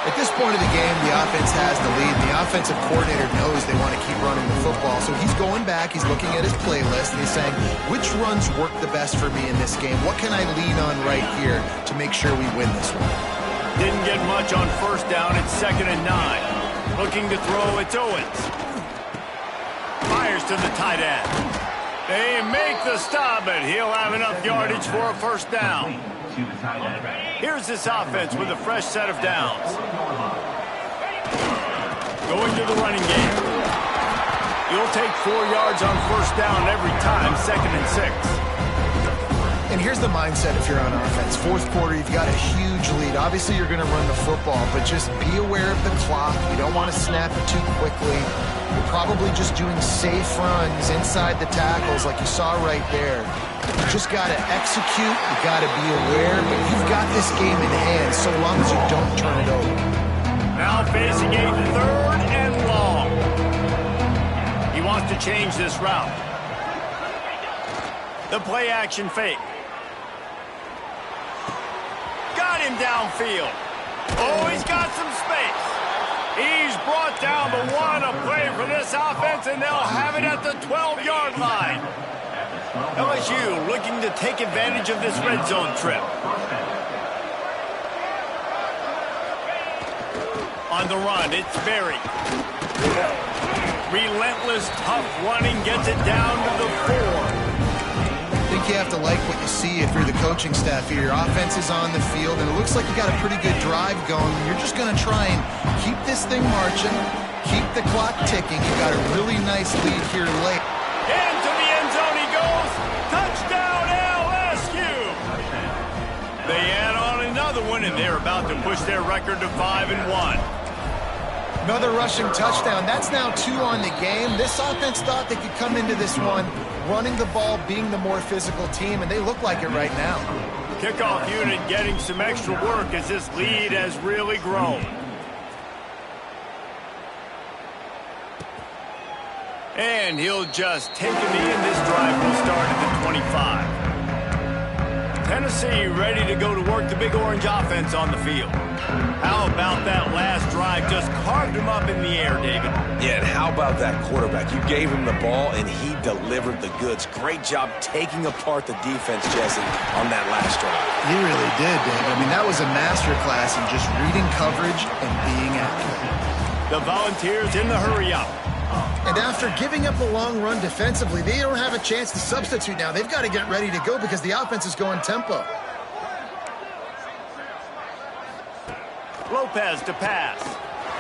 Speaker 2: At this point of the game, the offense has the lead. The offensive coordinator knows they want to keep running the football, so he's going back, he's looking at his playlist, and he's saying, which runs work the best for me in this game? What can I lean on right here to make sure we win this one?
Speaker 1: Didn't get much on first down. It's 2nd and 9. Looking to throw, it's Owens. Fires to the tight end. They make the stop, but he'll have enough yardage for a first down. Here's this offense with a fresh set of downs. Going to the running game. You'll take 4 yards on first down every time, 2nd and 6.
Speaker 2: And here's the mindset if you're on offense. 4th quarter, you've got a huge lead. Obviously, you're going to run the football, but just be aware of the clock. You don't want to snap it too quickly. You're probably just doing safe runs inside the tackles like you saw right there. You just got to execute. You got to be aware, but you've got this game in hand so long as you don't turn it over.
Speaker 1: Now facing a 3rd and long. He wants to change this route. The play action fake. Got him downfield. Oh, he's got some space. He's brought down the one, a play for this offense, and they'll have it at the 12-yard line. LSU looking to take advantage of this red zone trip. On the run, it's Berry. Relentless, tough running, gets it down to the 4.
Speaker 2: I think you have to like what you see if you're the coaching staff here. Your offense is on the field, and it looks like you got a pretty good drive going. You're just going to try and keep this thing marching, keep the clock ticking. You've got a really nice lead here late.
Speaker 1: Into the end zone he goes. Touchdown, LSU! They add on another one, and they're about to push their record to 5-1.
Speaker 2: Another rushing touchdown. That's now 2 on the game. This offense thought they could come into this one running the ball, being the more physical team, and they look like it right now.
Speaker 1: Kickoff unit getting some extra work as this lead has really grown. And he'll just take a knee, and this drive will start at the 25. Tennessee ready to go to work, the Big Orange offense on the field. How about that last drive? Just carved him up in the air, David.
Speaker 3: Yeah, and how about that quarterback? You gave him the ball, and he delivered the goods. Great job taking apart the defense, Jesse, on that last drive.
Speaker 2: He really did, Dave. I mean, that was a masterclass in just reading coverage and being accurate.
Speaker 1: The Volunteers in the hurry-up.
Speaker 2: And after giving up a long run defensively, they don't have a chance to substitute now. They've got to get ready to go because the offense is going tempo.
Speaker 1: Lopez to pass.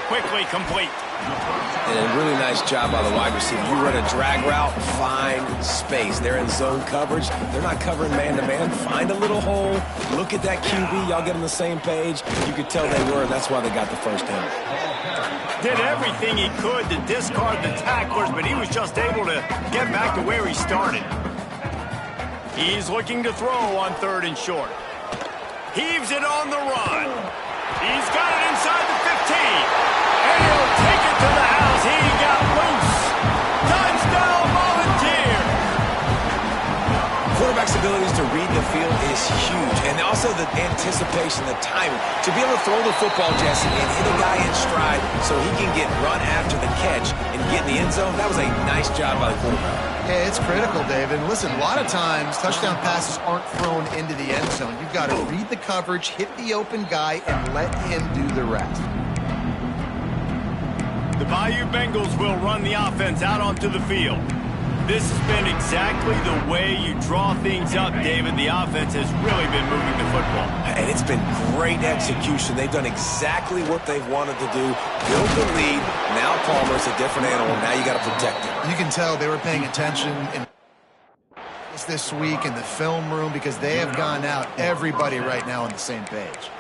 Speaker 1: Quickly complete.
Speaker 3: And a really nice job by the wide receiver. You run a drag route, find space. They're in zone coverage. They're not covering man-to-man. Find a little hole. Look at that QB. Y'all get on the same page. You could tell they were, and that's why they got the first down.
Speaker 1: Did everything he could to discard the tacklers, but he was just able to get back to where he started. He's looking to throw on 3rd and short. Heaves it on the run. He's got it inside the 15. And he'll take it to
Speaker 3: huge. And also the anticipation, the timing. To be able to throw the football, Jesse, and hit a guy in stride so he can get run after the catch and get in the end zone, that was a nice job by the quarterback.
Speaker 2: Yeah, it's critical, David. And listen, a lot of times touchdown passes aren't thrown into the end zone. You've got to read the coverage, hit the open guy, and let him do the rest.
Speaker 1: The Bayou Bengals will run the offense out onto the field. This has been exactly the way you draw things up, David. The offense has really been moving the football.
Speaker 3: And it's been great execution. They've done exactly what they've wanted to do. Build the lead. Now Palmer's a different animal. Now you got to protect him.
Speaker 2: You can tell they were paying attention in this week in the film room because they have gone out, everybody right now on the same page.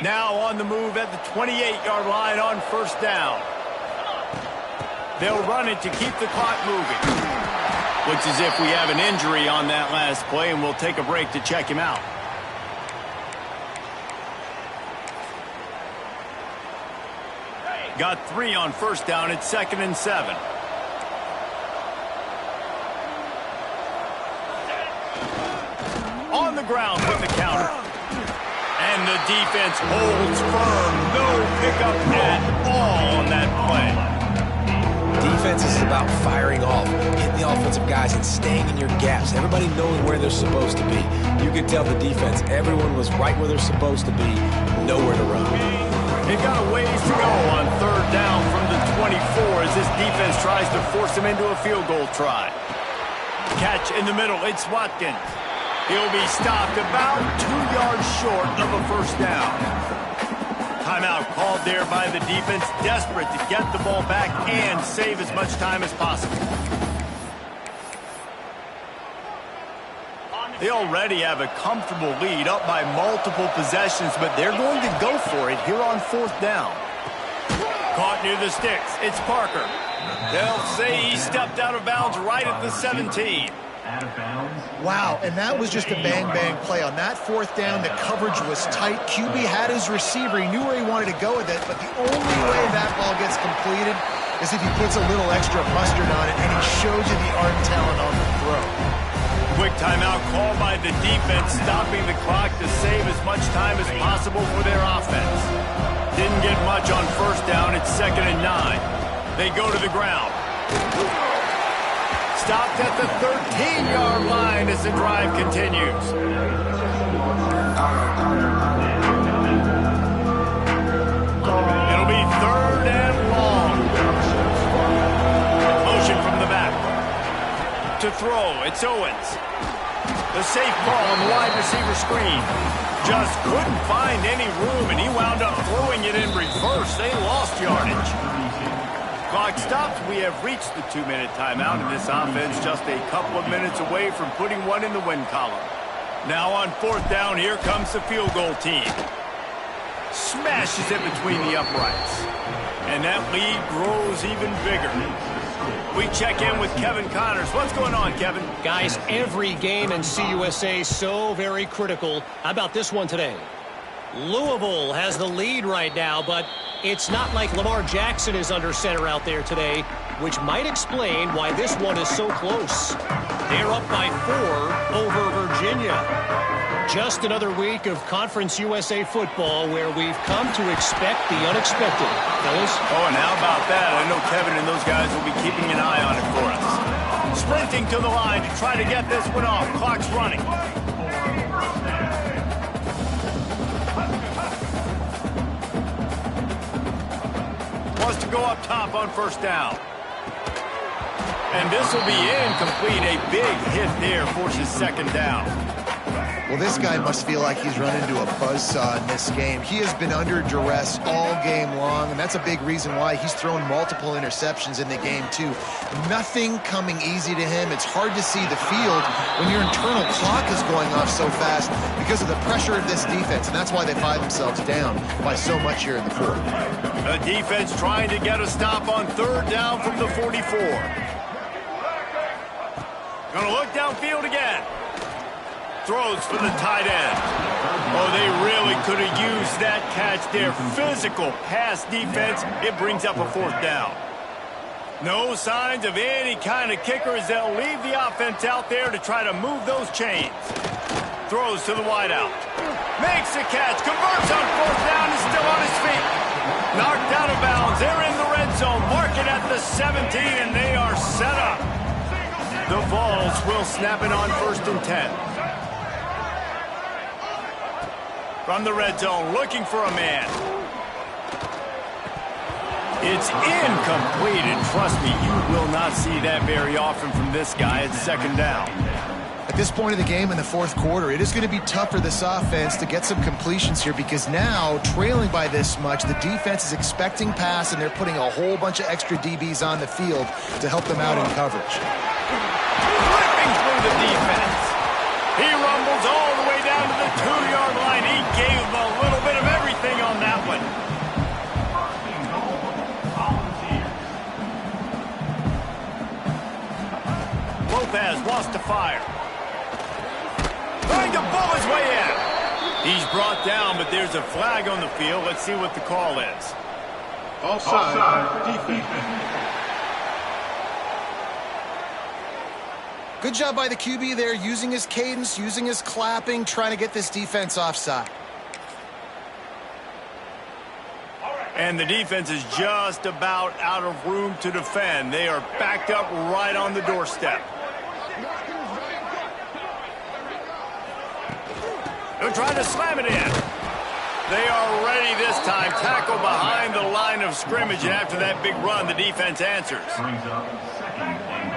Speaker 1: Now on the move at the 28-yard line on first down. They'll run it to keep the clock moving. Looks as if we have an injury on that last play, and we'll take a break to check him out. Got 3 on first down. It's 2nd and 7. On the ground with the counter. And the defense holds firm. No pickup at all on that play.
Speaker 3: Defense is about firing off, hitting the offensive guys and staying in your gaps. Everybody knowing where they're supposed to be. You could tell the defense, everyone was right where they're supposed to be, nowhere to run.
Speaker 1: They've got a ways to go on third down from the 24 as this defense tries to force them into a field goal try. Catch in the middle. It's Watkins. He'll be stopped about 2 yards short of a first down. Timeout called there by the defense, desperate to get the ball back and save as much time as possible. They already have a comfortable lead, up by multiple possessions, but they're going to go for it here on fourth down. Caught near the sticks. It's Parker. They'll say he stepped out of bounds right at the 17.
Speaker 4: Out of bounds.
Speaker 2: Wow, and that was just a bang-bang play. On that fourth down, the coverage was tight. QB had his receiver. He knew where he wanted to go with it, but the only way that ball gets completed is if he puts a little extra mustard on it, and he shows you the art and talent on the throw.
Speaker 1: Quick timeout called by the defense, stopping the clock to save as much time as possible for their offense. Didn't get much on first down. It's 2nd and 9. They go to the ground. Stopped at the 13-yard line as the drive continues. It'll be 3rd and long. Motion from the back. To throw, it's Owens. The safe ball on the wide receiver screen. Just couldn't find any room, and he wound up throwing it in reverse. They lost yardage. Clock stops. We have reached the 2-minute timeout, and this offense just a couple of minutes away from putting one in the win column. Now on fourth down, here comes the field goal team. Smashes it between the uprights. And that lead grows even bigger. We check in with Kevin Connors. What's going on, Kevin?
Speaker 5: Guys, every game in CUSA so very critical. How about this one today? Louisville has the lead right now, but it's not like Lamar Jackson is under center out there today, which might explain why this one is so close. They're up by 4 over Virginia. Just another week of Conference USA football where we've come to expect the unexpected. Fellas?
Speaker 1: Oh, and how about that? I know Kevin and those guys will be keeping an eye on it for us. Sprinting to the line to try to get this one off. Clock's running. Wants to go up top on first down. And this will be incomplete. A big hit there forces 2nd down.
Speaker 2: Well, this guy must feel like he's run into a buzzsaw in this game. He has been under duress all game long, and that's a big reason why he's thrown multiple interceptions in the game, too. Nothing coming easy to him. It's hard to see the field when your internal clock is going off so fast because of the pressure of this defense, and that's why they find themselves down by so much here in the fourth.
Speaker 1: The defense trying to get a stop on 3rd down from the 44. Gonna look downfield again. Throws for the tight end. Oh, they really could have used that catch there. Physical pass defense. It brings up a 4th down. No signs of any kind of kicker as they'll leave the offense out there to try to move those chains. Throws to the wideout. Makes the catch. Converts on fourth down. Is still on his feet. Knocked out of bounds. They're in the red zone. Mark it at the 17, and they are set up. The Vols will snap it on 1st and 10. From the red zone, looking for a man. It's incomplete, and trust me, you will not see that very often from this guy. It's 2nd down.
Speaker 2: At this point of the game in the 4th quarter, it is going to be tough for this offense to get some completions here because now, trailing by this much, the defense is expecting pass, and they're putting a whole bunch of extra DBs on the field to help them out in coverage.
Speaker 1: Ripping through the defense. He rumbles all the way down to the 2-yard line. He gave him a little bit of everything on that one. Lopez wants to fire. Trying to pull his way in. He's brought down, but there's a flag on the field. Let's see what the call is.
Speaker 4: Offside. Defense.
Speaker 2: Good job by the QB there, using his cadence, using his clapping, trying to get this defense offside.
Speaker 1: And the defense is just about out of room to defend. They are backed up right on the doorstep. They're trying to slam it in. They are ready this time. Tackle behind the line of scrimmage, and after that big run, the defense answers.
Speaker 4: Brings up 2nd and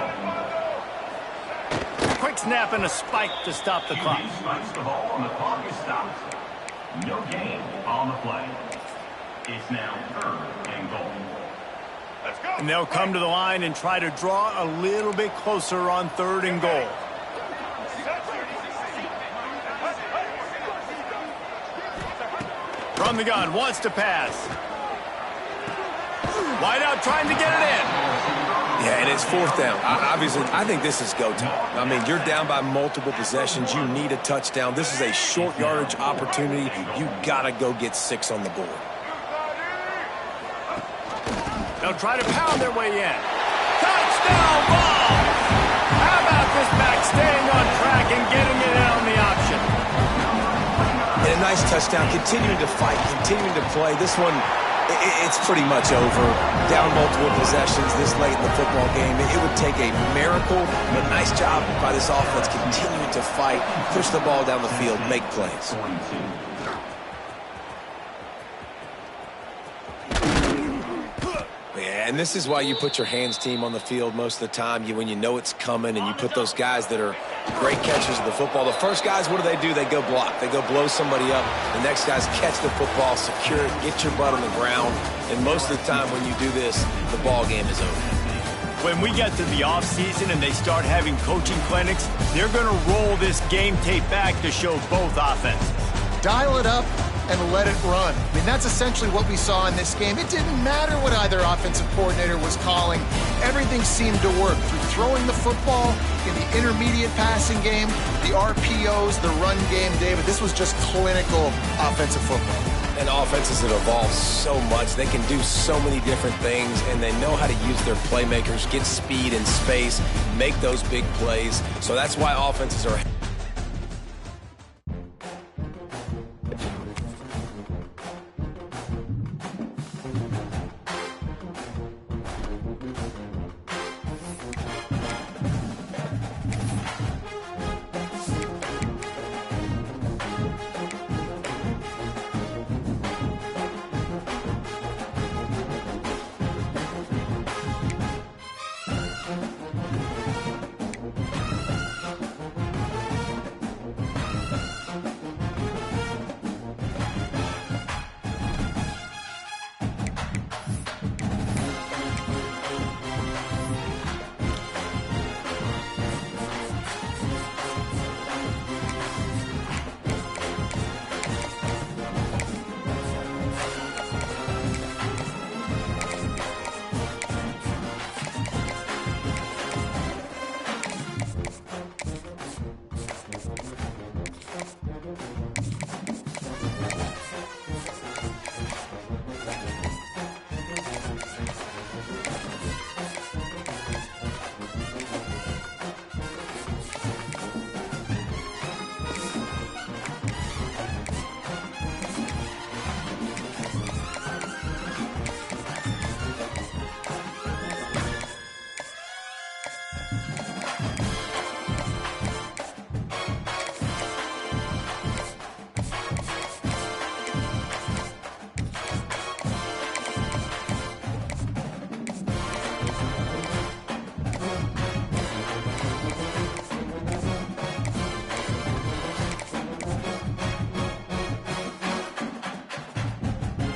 Speaker 4: goal.
Speaker 1: Quick snap and a spike to stop the clock.
Speaker 4: QB spikes the ball, and the clock is stopped. No gain on the play. It's now 3rd and goal. Let's go.
Speaker 1: And they'll come to the line and try to draw a little bit closer on 3rd and goal. From the gun, wants to pass. Wide out, trying to get it in.
Speaker 3: Yeah, and it's 4th down. Obviously, I think this is go time. I mean, you're down by multiple possessions. You need a touchdown. This is a short yardage opportunity. You got to go get 6 on the board.
Speaker 1: They'll try to pound their way in. Touchdown ball! How about this back staying on track and getting it out on the option?
Speaker 3: And a nice touchdown, continuing to fight, continuing to play. This one, it's pretty much over. Down multiple possessions this late in the football game. It would take a miracle, but nice job by this offense continuing to fight, push the ball down the field, make plays.
Speaker 4: 22.
Speaker 3: Yeah, and this is why you put your hands team on the field most of the time. When you know it's coming, and you put those guys that are great catchers of the football. The first guys, what do? They go block. They go blow somebody up. The next guys catch the football, secure it, get your butt on the ground. And most of the time when you do this, the ball game is over.
Speaker 1: When we get to the offseason and they start having coaching clinics, they're going to roll this game tape back to show both offenses.
Speaker 2: Dial it up and let it run. I mean, that's essentially what we saw in this game. It didn't matter what either offensive coordinator was calling. Everything seemed to work through throwing the football, in the intermediate passing game, the RPOs, the run game. David, this was just clinical offensive football.
Speaker 3: And offenses have evolved so much. They can do so many different things, and they know how to use their playmakers, get speed and space, make those big plays. So that's why offenses are